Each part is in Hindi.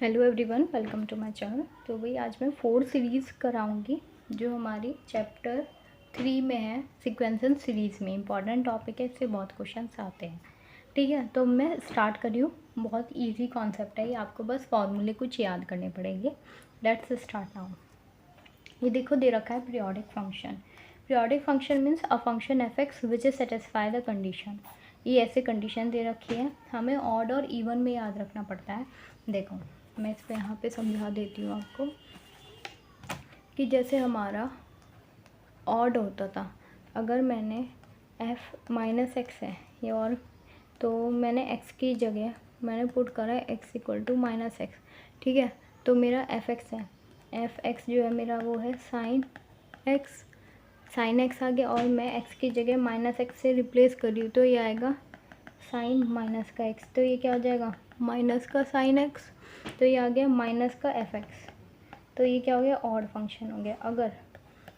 Hello everyone, welcome to my channel. तो भाई आज मैं 4 सीरीज़ कराऊंगी जो हमारी चैप्टर 3 में है। सीक्वेंसल सीरीज़ में इंपॉर्टेंट टॉपिक है, इससे बहुत क्वेश्चंस आते हैं। ठीक है, तो मैं स्टार्ट कर रही हूँ। बहुत इजी कॉन्सेप्ट है ये, आपको बस फॉर्मूले कुछ याद करने पड़ेंगे। Let's start now. ये देखो दे रखा है periodic function. Periodic function means a function f x which is satisfy the condition. ये ऐसे कंडीशन दे रखी है, हमें ऑड और इवन में याद रखना पड़ता है। देखो मैं इस पे यहाँ पे समझा देती हूँ आपको कि जैसे हमारा ऑड होता था, अगर मैंने f माइनस एक्स है ये, और तो मैंने x की जगह मैंने पुट करा है x equal to minus x. ठीक है, तो मेरा एफ एक्स है, एफ एक्स जो है मेरा वो है साइन एक्स। साइन एक्स आ गया और मैं x की जगह माइनस एक्स से रिप्लेस कर रही हूँ, तो ये आएगा साइन माइनस का x। तो ये क्या हो जाएगा, माइनस का साइन x। तो ये आ गया माइनस का एफ एक्स। तो ये क्या हो गया, ऑड फंक्शन हो गया। अगर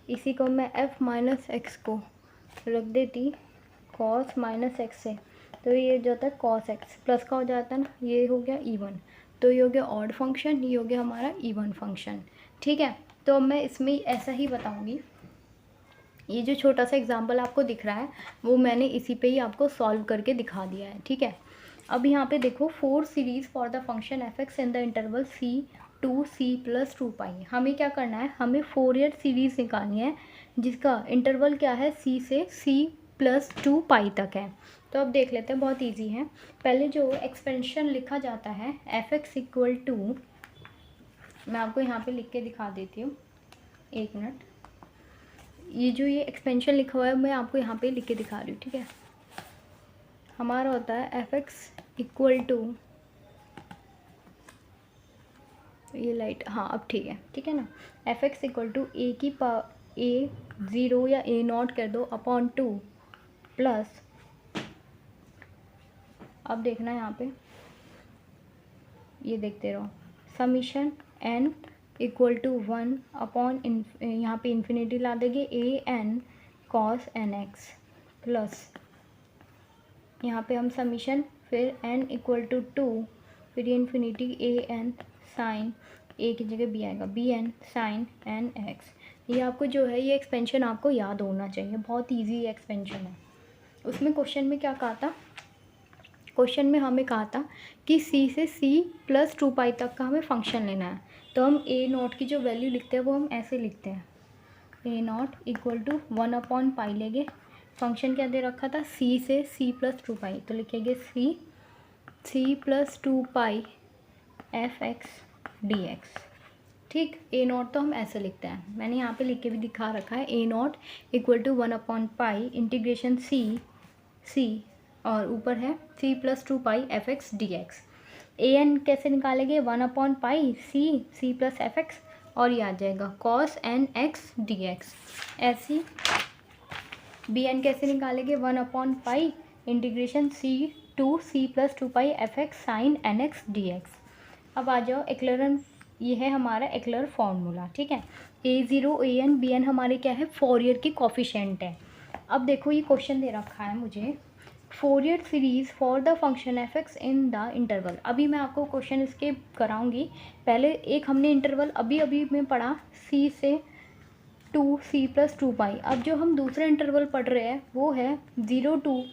इसी को मैं f माइनस एक्स को रख देती कॉस माइनस एक्स से, तो ये जो होता है कॉस एक्स प्लस का हो जाता है ना, ये हो गया इवन। तो ये हो गया ऑड फंक्शन, ये हो गया हमारा इवन फंक्शन। ठीक है, तो अब मैं इसमें ऐसा ही बताऊंगी। ये जो छोटा सा एग्जाम्पल आपको दिख रहा है वो मैंने इसी पे ही आपको सॉल्व करके दिखा दिया है। ठीक है, अब यहाँ पे देखो 4 series for the function f x in the interval c to c plus two pi. हमें क्या करना है, हमें फोरियर सीरीज निकालनी है जिसका इंटरवल क्या है, सी से सी प्लस टू पाई तक है। तो अब देख लेते हैं, बहुत ईजी है। पहले जो एक्सपेंशन लिखा जाता है एफ एक्स इक्वल टू, मैं आपको यहाँ पे लिख के दिखा देती हूँ, एक मिनट। ये जो ये एक्सपेंशन लिखा हुआ है मैं आपको यहाँ पे लिख के दिखा रही हूँ। ठीक है, हमारा होता है एफ एक्स इक्वल टू, ये लाइट, हाँ अब ठीक है ना। एफ एक्स इक्वल टू ए की ए ज़ीरो या ए नॉट कर दो अपॉन टू प्लस, अब देखना यहाँ पे, ये देखते रहो, summation n equal to 1 upon यहाँ पे इन्फिनिटी ला देंगे a n cos n x plus, यहाँ पे हम समीशन फिर n इक्वल टू 2, फिर ये infinity a n sine, a की जगह बी आएगा, b n sine n x. ये आपको जो है ये एक्सपेंशन आपको याद होना चाहिए, बहुत इजी एक्सपेंशन है। उसमें क्वेश्चन में क्या कहा था, क्वेश्चन में हमें कहा था कि c से c प्लस टू पाई तक का हमें फंक्शन लेना है। तो हम a नॉट की जो वैल्यू लिखते हैं वो हम ऐसे लिखते हैं, a not equal to 1 upon pi लेंगे। फंक्शन क्या दे रखा था, c से c प्लस टू पाई, तो लिखेंगे c plus two pi f x d x. ठीक, ए नॉट तो हम ऐसे लिखते हैं, मैंने यहाँ पे लिख के भी दिखा रखा है, a not equal to 1 upon pi integration c और ऊपर है c plus two pi f x d x. A n कैसे निकालेंगे, 1 upon pi c plus f x, और ये आ जाएगा cos n x d x. ऐसी बी एन कैसे निकालेंगे, 1 upon pi integration c plus two pi f x sine n x d x. अब आ जाओ एक्लरन, ये है हमारा एक्लर फॉर्मूला। ठीक है, ए zero A N B N हमारे क्या है, फोरियर की कॉफिशेंट है। अब देखो ये क्वेश्चन दे रखा है मुझे, Fourier series for the function f x in the interval. अभी मैं आपको क्वेश्चन इसके कराऊंगी, पहले एक हमने इंटरवल अभी में पढ़ा सी से टू सी प्लस टू पाई। अब जो हम दूसरा इंटरवल पढ़ रहे हैं वो है 0 टू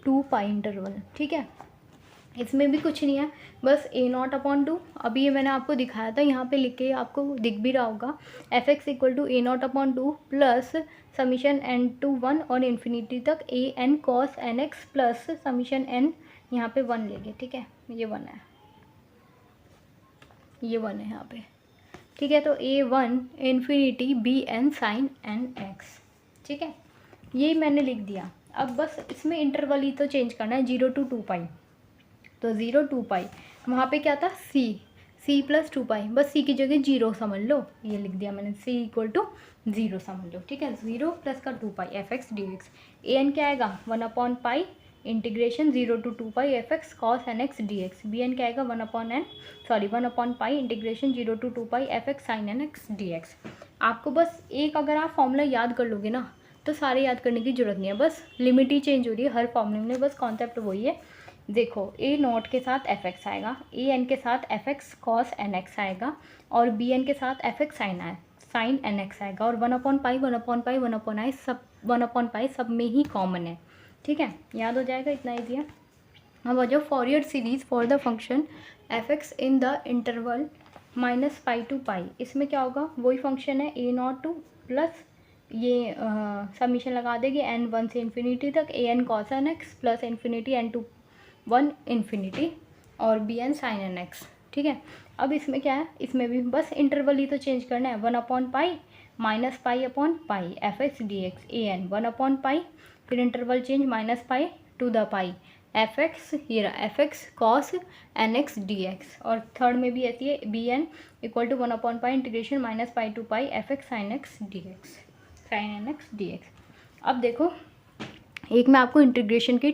2 पाई इंटरवल। ठीक है, इसमें भी कुछ नहीं है, बस ए नॉट अपॉन टू, अभी ये मैंने आपको दिखाया था, यहाँ पे लिख के आपको दिख भी रहा होगा, f x equal to a not upon two plus summation n to 1 और इन्फिनिटी तक a n cos n x plus summation n, यहाँ पे 1 लेंगे। ठीक है, ये 1 है, ये 1 है यहाँ पे। ठीक है, तो a one infinity b n sine n x. ठीक है, यही मैंने लिख दिया। अब बस इसमें इंटरवल ही तो चेंज करना है, 0 टू 2 पाई, तो 0 2 पाई, वहाँ पे क्या था सी प्लस टू पाई, बस सी की जगह 0 समझ लो, ये लिख दिया मैंने, सी इक्वल टू 0 समझ लो। ठीक है, 0 प्लस का 2 pi f x d x. A n क्या आएगा, 1 upon pi integration 0 to 2 pi f x cos n x d x. B n क्या आएगा, 1 upon pi integration 0 to 2 pi f x sine n x d x. आपको बस एक अगर आप फॉर्मूला याद कर लोगे ना तो सारे याद करने की जरूरत नहीं है, बस लिमिट ही चेंज हो रही है हर फॉर्मूले में, बस कॉन्सेप्ट वही है। देखो ए नॉट के साथ एफ एक्स आएगा, ए एन के साथ f x cos n x आएगा, और बी एन के साथ f x sine n x आएगा, और 1/पाई 1/पाई 1/i सब 1/पाई सब में ही कॉमन है। ठीक है, याद हो जाएगा, इतना ईजी है। अब आ जाओ Fourier series for the function f x in the interval -pi to pi. इसमें क्या होगा, वही फंक्शन है ए नॉट टू प्लस ये समीशन लगा देंगे एन 1 से इन्फिनिटी तक, a n cos n x plus infinity n to 1 infinity और b n sine n x. ठीक है, अब इसमें क्या है, इसमें भी बस इंटरवल ही तो चेंज करना है, 1/पाई -पाई/पाई f x d x a n 1/पाई, फिर interval change -pi to the pi f x, ये रहा f x cos n x d x, और थर्ड में भी ऐसी है बी एन इक्वल टू 1/पाई integration -pi to pi f x sine x d x, sine n x d x. अब देखो एक मैं आपको इंटीग्रेशन की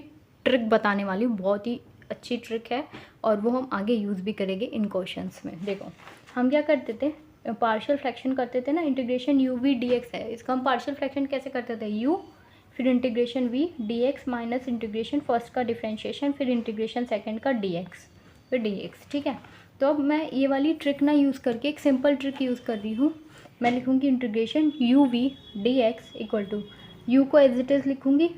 ट्रिक बताने वाली हूँ, बहुत ही अच्छी ट्रिक है और वो हम आगे यूज़ भी करेंगे इन क्वेश्चंस में। देखो हम क्या करते थे, पार्शियल फ्रैक्शन करते थे ना, integration u v d x है, इसका हम पार्शियल फ्रैक्शन कैसे करते थे, यू फिर integration v d x minus integration first का डिफ्रेंशिएशन फिर इंटीग्रेशन सेकंड का डी एक्स फिर डी एक्स। ठीक है, तो अब मैं ये वाली ट्रिक ना यूज़ करके एक सिंपल ट्रिक यूज़ कर रही हूँ। मैं लिखूँगी integration u v d x equal to u को एज इट इज़ लिखूँगी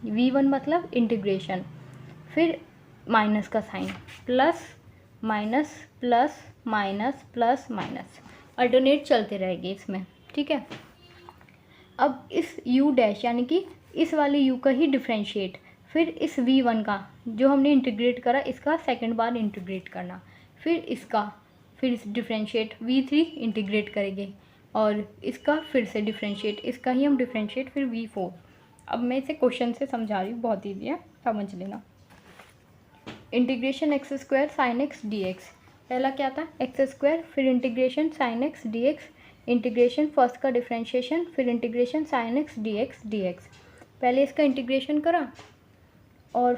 v1 मतलब इंटीग्रेशन, फिर माइनस का sign plus minus plus minus plus minus, alternate चलते रहेगी इसमें। ठीक है, अब इस u डैश यानी कि इस वाले u का ही डिफ्रेंशिएट, फिर इस v1 का जो हमने इंटीग्रेट करा इसका सेकंड बार इंटीग्रेट करना, फिर इसका फिर डिफ्रेंशिएट v3 इंटीग्रेट करेंगे और इसका फिर से डिफ्रेंशिएट, इसका ही हम डिफ्रेंशिएट फिर v4। अब मैं इसे क्वेश्चन से समझा रही हूँ, बहुत ईजी है, समझ लेना। Integration x square sine x d x, पहला क्या था एक्स स्क्वायर, फिर integration sign x d x, integration first का डिफ्रेंशिएशन फिर integration sign x d x. पहले इसका इंटीग्रेशन करा